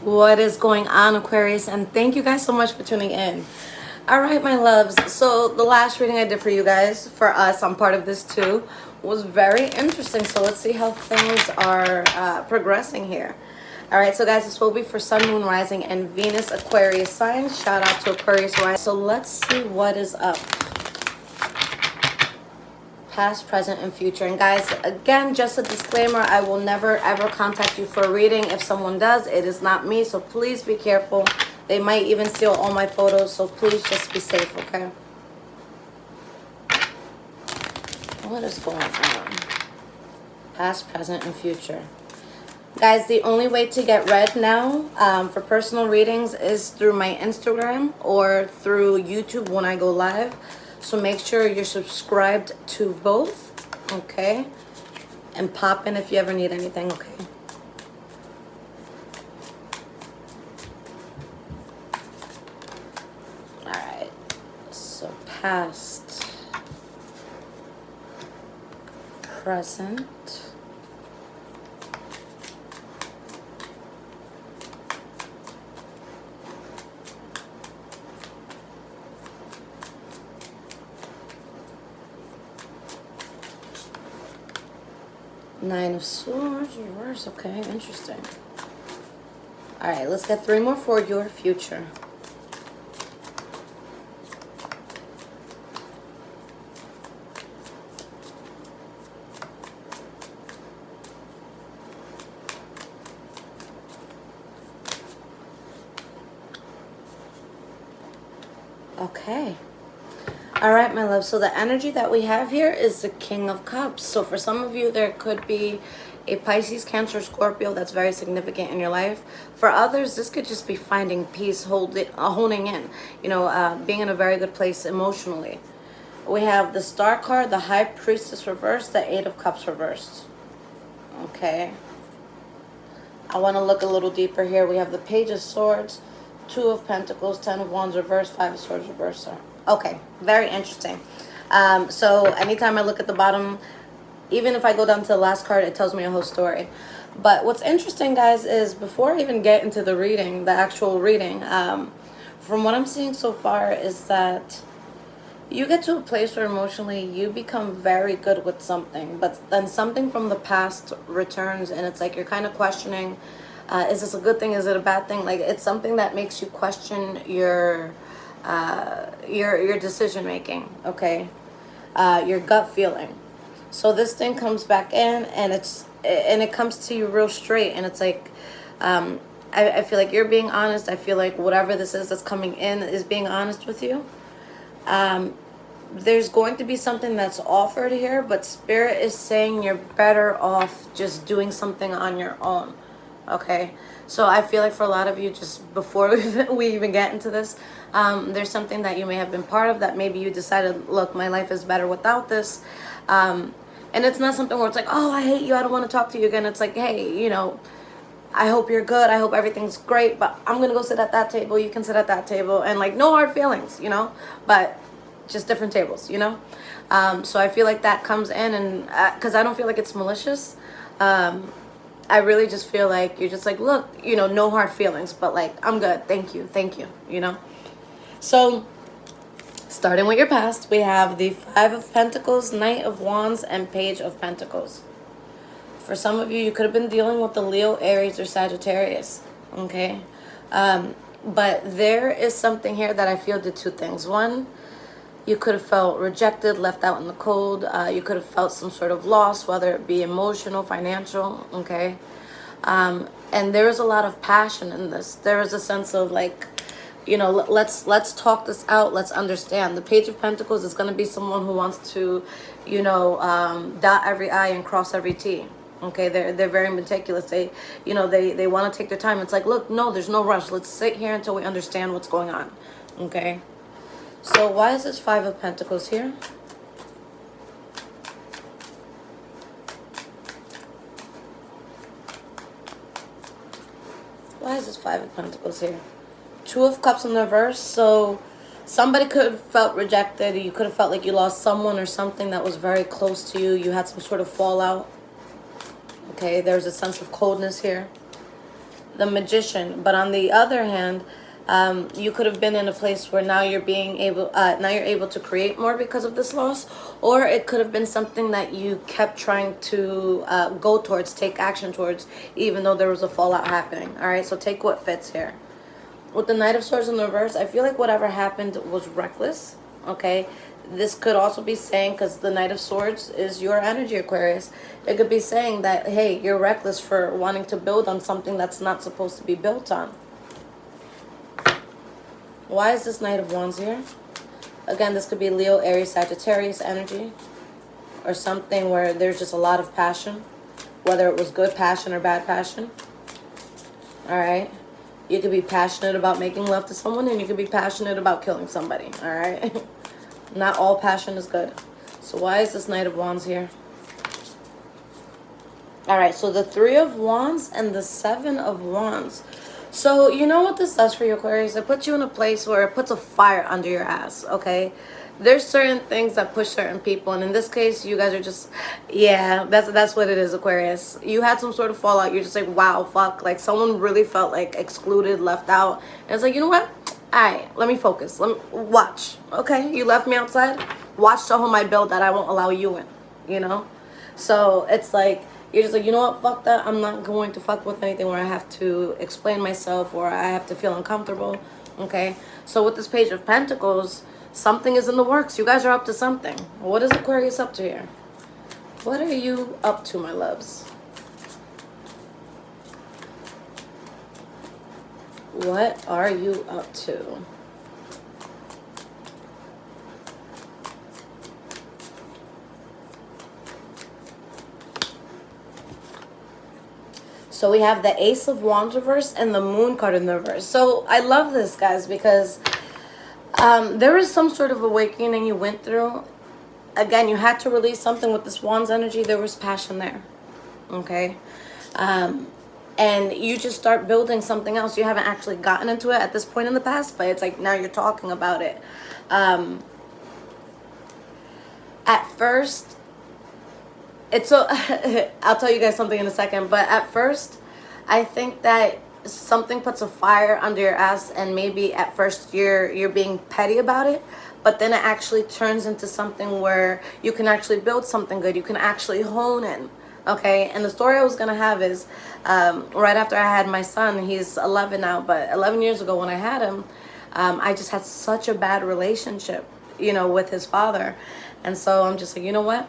What is going on, Aquarius? And thank you guys so much for tuning in. All right, my loves. So the last reading I did for you guys, for us, I'm part of this too, was very interesting. So let's see how things are progressing here. All right, so guys, this will be for Sun, Moon, Rising, and Venus Aquarius signs. Shout out to Aquarius Rising. So let's see what is up. Past, present, and future. And guys, again, just a disclaimer, I will never ever contact you for a reading. If someone does, it is not me, so please be careful. They might even steal all my photos, so please just be safe, okay? What is going on? Past, present, and future. Guys, the only way to get read now for personal readings is through my Instagram or through YouTube when I go live. So make sure you're subscribed to both, okay? And pop in if you ever need anything, okay? All right. So past, present, Nine of Swords, reverse. Okay, interesting. All right, let's get 3 more for your future. Okay. All right, my love. So the energy that we have here is the King of Cups. So for some of you, there could be a Pisces, Cancer, Scorpio that's very significant in your life. For others, this could just be finding peace, honing in, being in a very good place emotionally. We have the Star card, the High Priestess reversed, the Eight of Cups reversed. Okay. I want to look a little deeper here. We have the Page of Swords, Two of Pentacles, Ten of Wands reversed, Five of Swords reversed. Okay, very interesting. So anytime I look at the bottom, even if I go down to the last card, it tells me a whole story. But what's interesting, guys, is before I even get into the reading, the actual reading, from what I'm seeing so far is that you get to a place where emotionally you become very good with something, but then something from the past returns, and it's like you're kind of questioning, is this a good thing? Is it a bad thing? Like, it's something that makes you question your decision making, okay? Your gut feeling. So this thing comes back in, and it comes to you real straight, and it's like, I feel like you're being honest. I feel like whatever this is that's coming in is being honest with you. There's going to be something that's offered here, but Spirit is saying you're better off just doing something on your own, okay? So I feel like for a lot of you, just before we even get into this, there's something that you may have been part of that maybe you decided, look, my life is better without this. And it's not something where it's like, oh, I hate you, I don't want to talk to you again. It's like, hey, I hope you're good, I hope everything's great, but I'm going to go sit at that table, you can sit at that table, and like, no hard feelings, but just different tables, so I feel like that comes in, and because I don't feel like it's malicious. I really just feel like you're just like, look, no hard feelings, but like, I'm good, thank you, so starting with your past, we have the Five of Pentacles, Knight of Wands, and Page of Pentacles. For some of you, you could have been dealing with the Leo, Aries, or Sagittarius, okay? But there is something here that I feel did 2 things. One, you could have felt rejected, left out in the cold. You could have felt some sort of loss, whether it be emotional, financial, okay? And there is a lot of passion in this. There is a sense of like, let's talk this out. Let's understand. The Page of Pentacles is going to be someone who wants to, dot every I and cross every T. Okay, they're very meticulous. They want to take their time. It's like, look, no, there's no rush. Let's sit here until we understand what's going on. Okay. So why is this Five of Pentacles here? Why is this Five of Pentacles here? Two of Cups in reverse. So somebody could have felt rejected. You could have felt like you lost someone or something that was very close to you. You had some sort of fallout. Okay, there's a sense of coldness here. the Magician. But on the other hand, you could have been in a place where now you're able to create more because of this loss, or it could have been something that you kept trying to go towards, take action towards, even though there was a fallout happening. All right, so take what fits here. With the Knight of Swords in the reverse, I feel like whatever happened was reckless. Okay, this could also be saying, because the Knight of Swords is your energy, Aquarius, it could be saying that, hey, you're reckless for wanting to build on something that's not supposed to be built on. Why is this Knight of Wands here? Again, this could be Leo, Aries, Sagittarius energy, or something where there's just a lot of passion, whether it was good passion or bad passion. All right. You could be passionate about making love to someone, and you could be passionate about killing somebody. All right. Not all passion is good. So why is this Knight of Wands here? All right. So the Three of Wands and the Seven of Wands. So you know what this does for you, Aquarius? It puts you in a place where it puts a fire under your ass, okay? There's certain things that push certain people, and in this case, you guys are just, yeah, that's what it is, Aquarius. You had some sort of fallout. You're just like, wow, fuck. Like, someone really felt, like, excluded, left out. And it's like, you know what? All right, let me focus. Let me watch, okay? You left me outside. Watch the home I built that I won't allow you in, you know? So it's like, you're just like, you know what, fuck that. I'm not going to fuck with anything where I have to explain myself or I have to feel uncomfortable, okay? So with this Page of Pentacles, something is in the works. You guys are up to something. What is Aquarius up to here? What are you up to, my loves? What are you up to? So we have the Ace of Wands reverse and the Moon card in the reverse. So I love this, guys, because there was some sort of awakening you went through. Again, you had to release something with this Wands energy. There was passion there, okay? And you just start building something else. You haven't actually gotten into it at this point in the past, but it's like now you're talking about it. At first, it's so I'll tell you guys something in a second, but at first I think that something puts a fire under your ass, and maybe at first you're being petty about it, but then it actually turns into something where you can actually build something good. You can actually hone in, okay? And the story I was gonna have is right after I had my son. He's 11 now, but 11 years ago when I had him, I just had such a bad relationship, you know, with his father. And so I'm just like, you know what,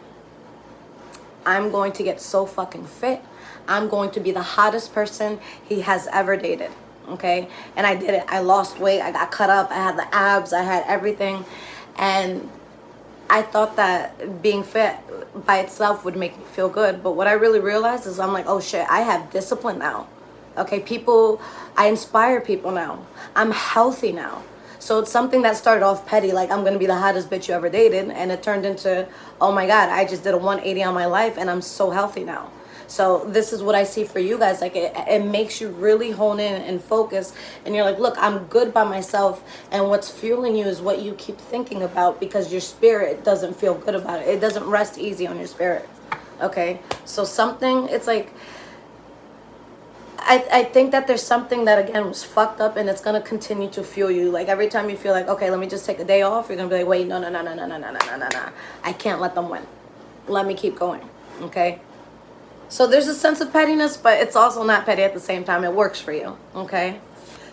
I'm going to get so fucking fit. I'm going to be the hottest person he has ever dated, okay? And I did it. I lost weight. I got cut up. I had the abs. I had everything. And I thought that being fit by itself would make me feel good. But what I really realized is I'm like, oh shit, I have discipline now, okay? I inspire people now. I'm healthy now. So it's something that started off petty, like I'm going to be the hottest bitch you ever dated. And it turned into, oh my God, I just did a 180 on my life and I'm so healthy now. So this is what I see for you guys. Like it makes you really hone in and focus. And you're like, look, I'm good by myself. And what's fueling you is what you keep thinking about, because your spirit doesn't feel good about it. It doesn't rest easy on your spirit. Okay. So it's like, I think that there's something that, again, was fucked up, and it's going to continue to fuel you. Like, every time you feel like, okay, let me just take a day off, you're going to be like, wait, no. I can't let them win. Let me keep going, okay? So there's a sense of pettiness, but it's also not petty at the same time. It works for you, okay?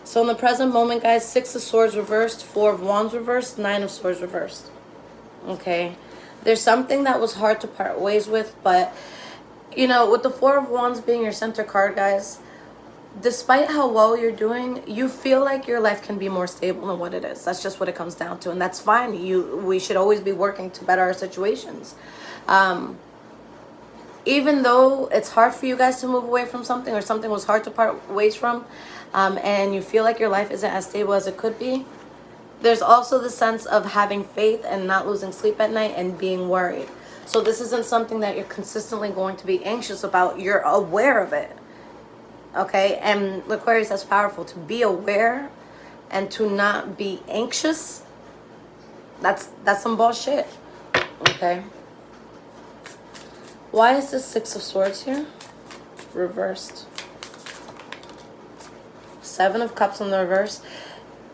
So in the present moment, guys, 6 of Swords reversed, 4 of Wands reversed, 9 of Swords reversed, okay? There's something that was hard to part ways with, but, you know, with the 4 of Wands being your center card, guys, despite how well you're doing, you feel like your life can be more stable than what it is. That's just what it comes down to, and that's fine. We should always be working to better our situations. Even though it's hard for you guys to move away from something, or something was hard to part ways from, and you feel like your life isn't as stable as it could be, there's also the sense of having faith and not losing sleep at night and being worried. So this isn't something that you're consistently going to be anxious about. You're aware of it. Okay, and Aquarius, that's powerful. To be aware and to not be anxious, that's some bullshit. Okay. Why is this 6 of Swords here? Reversed. Seven of Cups in the reverse.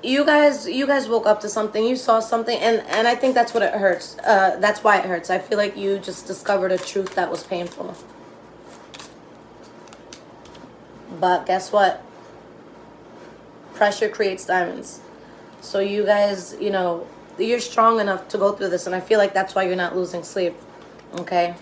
You guys woke up to something. You saw something, and I think that's what it hurts. That's why it hurts. I feel like you just discovered a truth that was painful. But guess what? Pressure creates diamonds. So you guys, you know, you're strong enough to go through this, and I feel like that's why you're not losing sleep. Okay?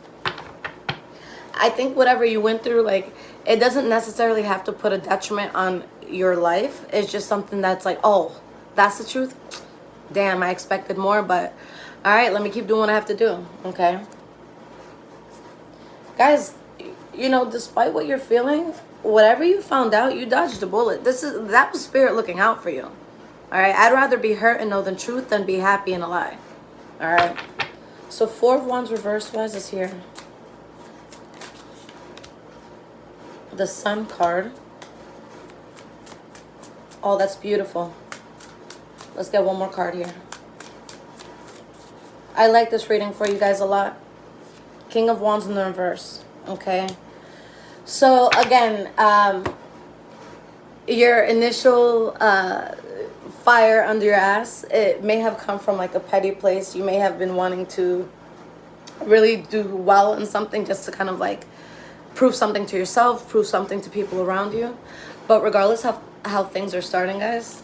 I think whatever you went through, like, it doesn't necessarily have to put a detriment on your life. It's just something that's like, oh, that's the truth? Damn, I expected more, but all right, let me keep doing what I have to do. Okay? Guys, you know, despite what you're feeling, whatever you found out, you dodged a bullet. That was spirit looking out for you. All right? I'd rather be hurt and know the truth than be happy in a lie. All right? So 4 of Wands reverse wise is here. The Sun card. Oh, that's beautiful. Let's get one more card here. I like this reading for you guys a lot. King of Wands in the reverse. Okay. So again, your initial fire under your ass, it may have come from like a petty place. You may have been wanting to really do well in something just to kind of like prove something to yourself, prove something to people around you. But regardless of how things are starting, guys,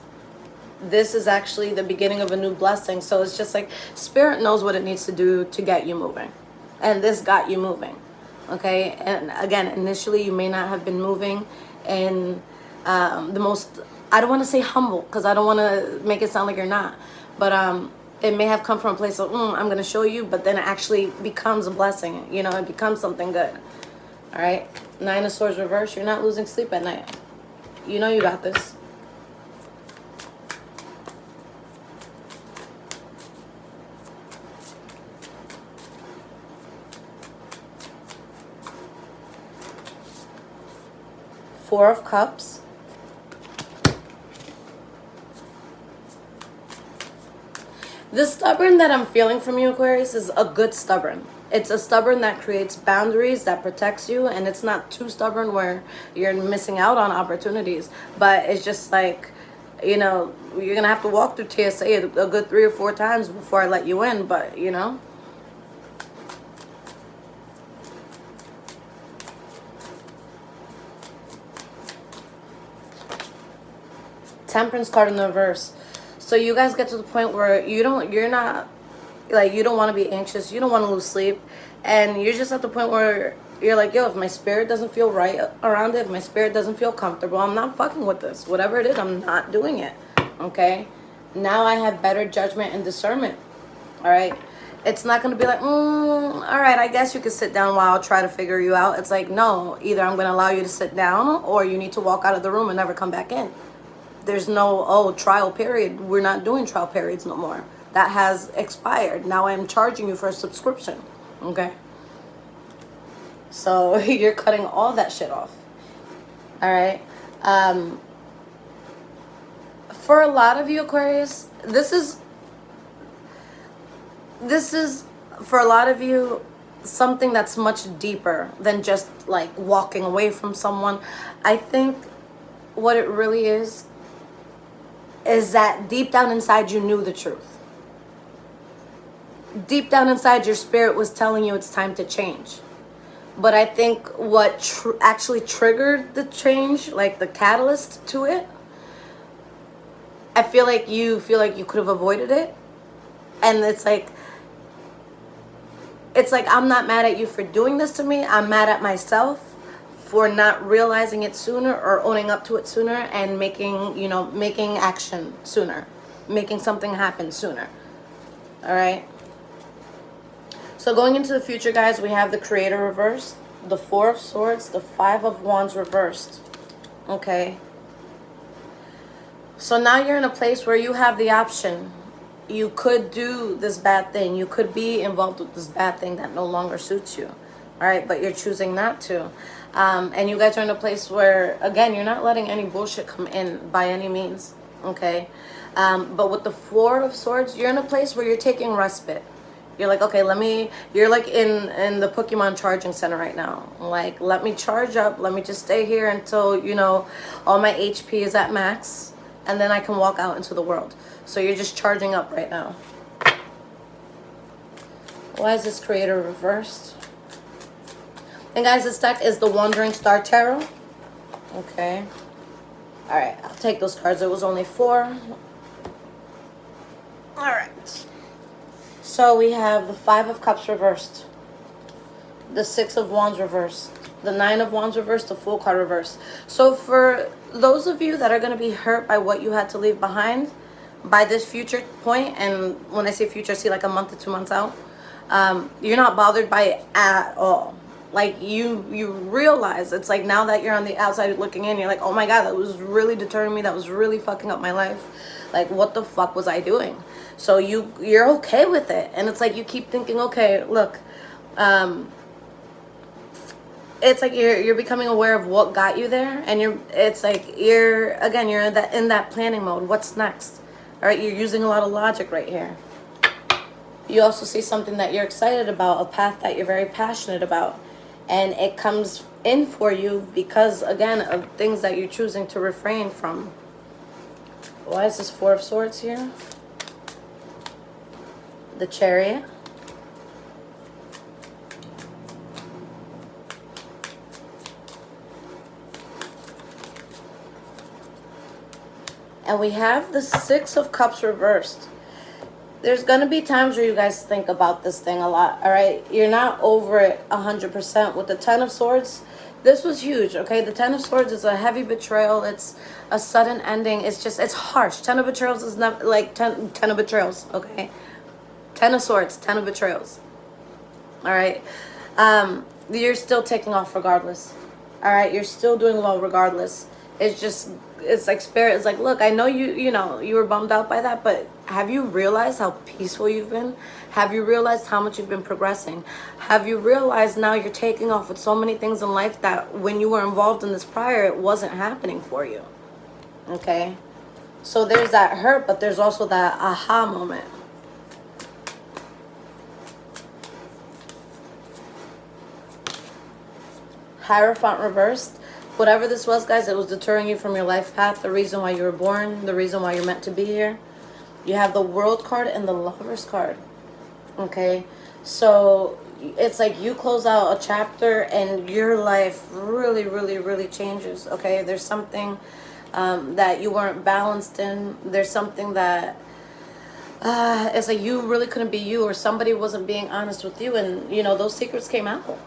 this is actually the beginning of a new blessing. So it's just like spirit knows what it needs to do to get you moving. And this got you moving. Okay? And again, initially you may not have been moving in the most, I don't want to say humble, because I don't want to make it sound like you're not. But it may have come from a place of, I'm going to show you, but then it actually becomes a blessing. You know, it becomes something good. All right, 9 of Swords reverse. You're not losing sleep at night. You know you got this. Four of Cups. The stubborn that I'm feeling from you, Aquarius, is a good stubborn. It's a stubborn that creates boundaries, that protects you, and it's not too stubborn where you're missing out on opportunities. But it's just like, you know, you're going to have to walk through TSA a good 3 or 4 times before I let you in, but, you know. Temperance card in the reverse. So you guys get to the point where you don't want to be anxious, you don't want to lose sleep, and you're just at the point where you're like, yo, if my spirit doesn't feel right around it, if my spirit doesn't feel comfortable, I'm not fucking with this. Whatever it is, I'm not doing it. Okay? Now I have better judgment and discernment. All right? It's not going to be like, all right, I guess you could sit down while I'll try to figure you out. It's like, no, either I'm going to allow you to sit down or you need to walk out of the room and never come back in. There's no, trial period. We're not doing trial periods no more. That has expired. Now I'm charging you for a subscription. Okay? So you're cutting all that shit off. All right? For a lot of you, Aquarius, this is for a lot of you something that's much deeper than just like walking away from someone. I think what it really is that deep down inside you knew the truth. Deep down inside your spirit was telling you it's time to change. But I think what actually triggered the change, like the catalyst to it, I feel like you could have avoided it. And it's like I'm not mad at you for doing this to me. I'm mad at myself for not realizing it sooner or owning up to it sooner and making action sooner, making something happen sooner. All right? So going into the future, guys, we have the Creator reversed, the 4 of Swords, the 5 of Wands reversed. Okay? So now you're in a place where you have the option. You could do this bad thing. You could be involved with this bad thing that no longer suits you. All right? But you're choosing not to. And you guys are in a place where, again, you're not letting any bullshit come in by any means. Okay? But with the 4 of Swords, you're in a place where you're taking respite. You're like, okay, you're like in the Pokemon charging center right now. Like, let me charge up. Let me just stay here until, you know, all my HP is at max. And then I can walk out into the world. So you're just charging up right now. Why is this creator reversed? And guys, this deck is the Wandering Star Tarot. Okay. Alright, I'll take those cards. It was only 4. Alright. So we have the 5 of Cups reversed. The 6 of Wands reversed. The 9 of Wands reversed. The Fool card reversed. So for those of you that are going to be hurt by what you had to leave behind by this future point, and when I say future, I see like a month to 2 months out, you're not bothered by it at all. Like, you realize, it's like now that you're on the outside looking in, you're like, oh my God, that was really deterring me. That was really fucking up my life. Like, what the fuck was I doing? So you're okay with it. And it's like you keep thinking, okay, look, it's like you're becoming aware of what got you there, and it's like you're in that planning mode. What's next? All right, you're using a lot of logic right here. You also see something that you're excited about, a path that you're very passionate about, and it comes in for you because, again, of things that you're choosing to refrain from. Why is this 4 of Swords here? The Chariot. And we have the 6 of Cups reversed. There's going to be times where you guys think about this thing a lot, all right? You're not over it 100%. With the 10 of Swords, this was huge, okay? The 10 of Swords is a heavy betrayal. It's a sudden ending. It's harsh. 10 of Betrayals is not like 10 of Betrayals, okay? 10 of Swords, 10 of Betrayals, all right? You're still taking off regardless, all right? You're still doing well regardless. It's like Spirit is like, look, I know you were bummed out by that, but have you realized how peaceful you've been? Have you realized how much you've been progressing? Have you realized now you're taking off with so many things in life that when you were involved in this prior, it wasn't happening for you? Okay? So there's that hurt, but there's also that aha moment. Hierophant reversed. Whatever this was, guys, it was deterring you from your life path, the reason why you were born, the reason why you're meant to be here. You have the World card and the Lovers card. Okay? So it's like you close out a chapter and your life really, really, really changes. Okay? There's something that you weren't balanced in. There's something that it's like you really couldn't be you, or somebody wasn't being honest with you, and, you know, those secrets came out.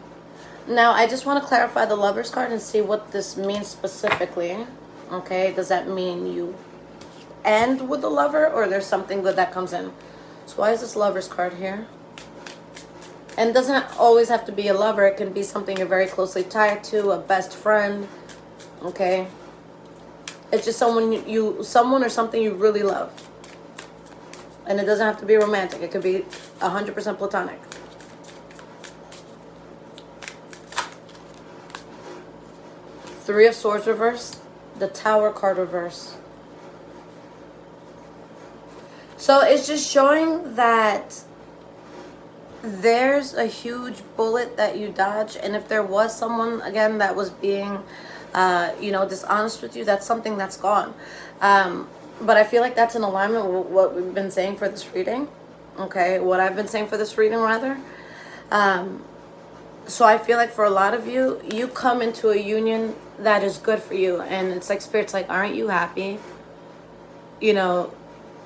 Now, I just want to clarify the Lovers card and see what this means specifically. Okay, does that mean you end with the lover, or there's something good that comes in? So why is this Lovers card here? And it doesn't always have to be a lover. It can be something you're very closely tied to, a best friend. Okay, it's just someone or something you really love. And it doesn't have to be romantic. It could be 100% platonic. Three of Swords reversed. The Tower card reversed. So it's just showing that there's a huge bullet that you dodge. And if there was someone, again, that was being, dishonest with you, that's something that's gone. But I feel like that's in alignment with what we've been saying for this reading. Okay, what I've been saying for this reading, rather. So I feel like for a lot of you, you come into a union that is good for you. And it's like Spirit's like, aren't you happy? You know,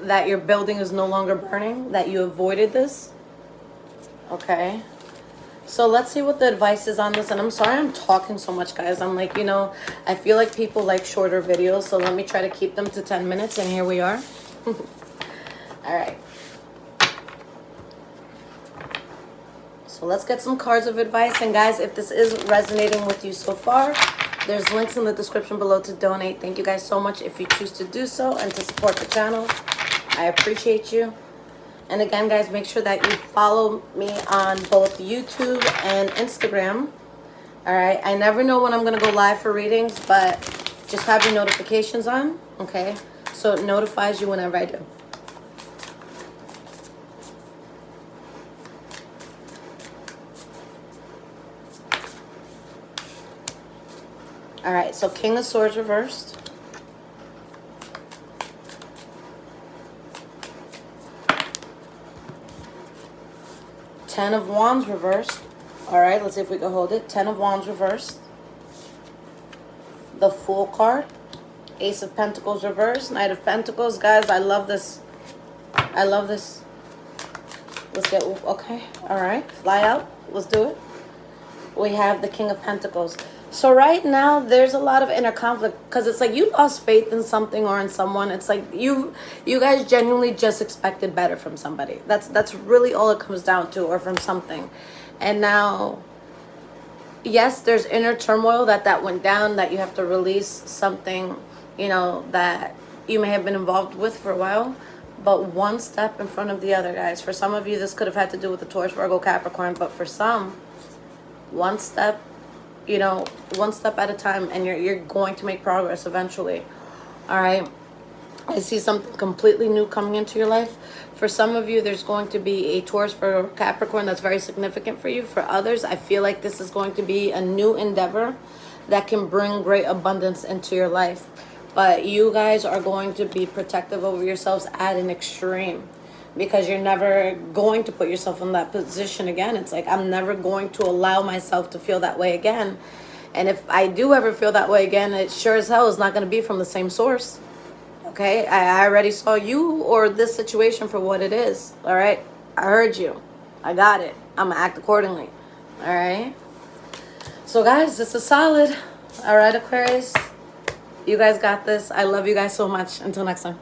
that your building is no longer burning, that you avoided this. Okay. So let's see what the advice is on this. And I'm sorry I'm talking so much, guys. I'm like, I feel like people like shorter videos. So let me try to keep them to 10 minutes. And here we are. All right. So let's get some cards of advice. And guys, if this is resonating with you so far, there's links in the description below to donate. Thank you guys so much if you choose to do so and to support the channel. I appreciate you. And again, guys, make sure that you follow me on both YouTube and Instagram. All right. I never know when I'm going to go live for readings, but just have your notifications on. Okay. So it notifies you whenever I do. All right, so King of Swords reversed. Ten of Wands reversed. All right, let's see if we can hold it. Ten of Wands reversed. The Fool card. Ace of Pentacles reversed. Knight of Pentacles. Guys, I love this. I love this. Let's get, okay. All right, fly out. Let's do it. We have the King of Pentacles. So right now, there's a lot of inner conflict because it's like you lost faith in something or in someone. It's like you guys genuinely just expected better from somebody. That's really all it comes down to, or from something. And now, yes, there's inner turmoil that went down, that you have to release something, you know, that you may have been involved with for a while. But one step in front of the other, guys. For some of you, this could have had to do with the Taurus, Virgo, Capricorn. But for some, one step, you know, one step at a time, and you're going to make progress eventually. All right. I see something completely new coming into your life. For some of you, there's going to be a Taurus for Capricorn that's very significant for you. For others, I feel like this is going to be a new endeavor that can bring great abundance into your life. But you guys are going to be protective over yourselves at an extreme, because you're never going to put yourself in that position again. It's like, I'm never going to allow myself to feel that way again. And if I do ever feel that way again, it sure as hell is not going to be from the same source. Okay? I already saw you or this situation for what it is. All right? I heard you. I got it. I'm going to act accordingly. All right? So guys, this is solid. All right, Aquarius? You guys got this. I love you guys so much. Until next time.